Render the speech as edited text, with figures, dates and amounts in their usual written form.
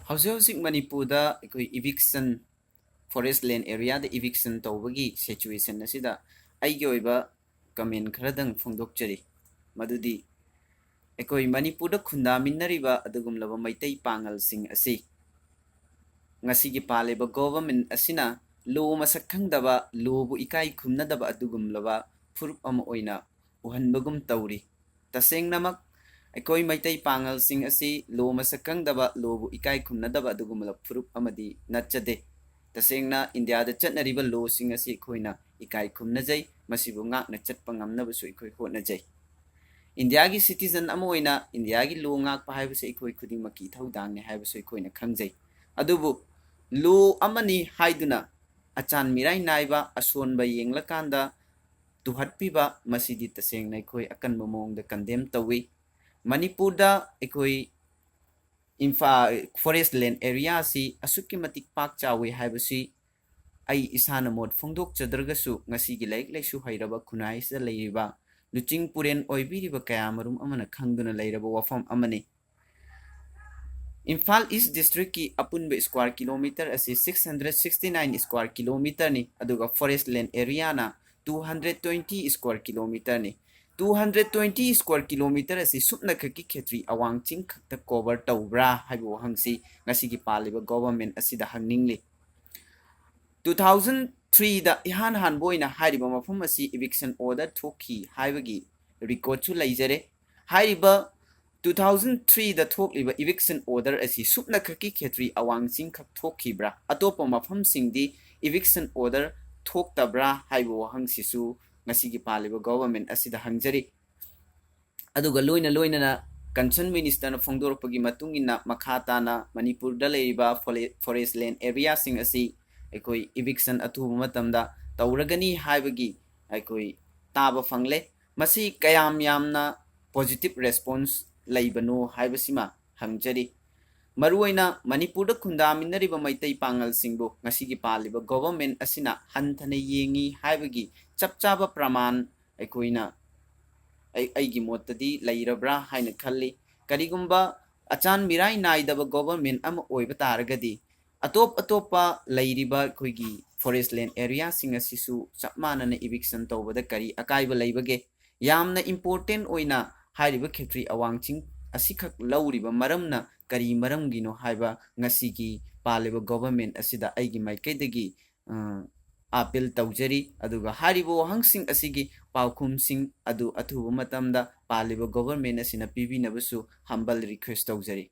Household Manipurda eviction forest land area the eviction tawagi situation asida aigoiba comment kharadang phongdokchari madudi ekoi Manipurda khunda minnariba adugumlaba maitai pangal sing asi ngasi gi paleba government asina lo masakhangdaba lobu ikai khumnadaba adugumlaba furup ama oina uhanbagum tawri tasengnamak ekoi maitai pangal sing asi lo masakangdaba lobu ikai khumnadaba adugumla furup amadi nachade tasengna India da chatnariba lo sing asi khoina ikai khumnajai masibu ngakna chatpa ngamnabu su ikoi hotnajai India gi citizen ama oina India gi lo ngak pa haibu se ikoi khudimaki thaudangni haibu se ikoina khangjai adubu lo amani haiduna achan mirai naiba asonba yenglakanda tuhatpiba masidi tasengna ikoi akanba mongda condemn tawi Manipurda ekoi infa forest land area si asuki matik pak chawi haibasi ai isana mod phongdok chadragasu ngasi gi laik laisu hairaba khunai sa leiriba luching puren oibiriba kayamarum amana khangduna leiraba wafam amani Imphal East District ki apunba square kilometer asi 669 square kilometer ni aduga forest land area na 220 square kilometer ni 220 square kilometer asi supna khaki khetri awang ching khakta cover tawbra haibo hangsi ngasi gi paliba government asida hangningli 2003 da ihan han boina hariba mafum asi eviction order thoki haibagi record chu laijare hariba 2003 da thokliba eviction order asi supna khaki khetri awang ching khak thokibra atopa mafum singdi eviction order thoktabra haibo hangsi su ngasi gi paliba government asida hangjari aduga loina na concern minister na phongdorpagi matungina makhata na Manipur da leiba forest land area sing asi ekoi eviction athuba matamda tawragani haibagi ekoi taba fangle masi kayam yamna positive response laibano haibasima hangjari maruaina Manipurda khundaminariba maitai pangal singbo ngasigi paliba government asina hanthana yengi haibagi chapchaba praman ekoina aigi motadi lairabra haina khalli karigumba achan mirai naidaba government ama oiba taragadi atopa lairiba koigi forest land area singa sisu chapmana na eviction tawbada kari akaiba laibage yamna important oina hairiba khetri awangching asikhak lauriba maramna kari maramgino haiba ngasigi paliba government asida aigi maikaidagi appeal tawjari aduga haribo hangsing asigi paukhumsing adu athuba matamda paliba government asina pibinabusu humble request tawjari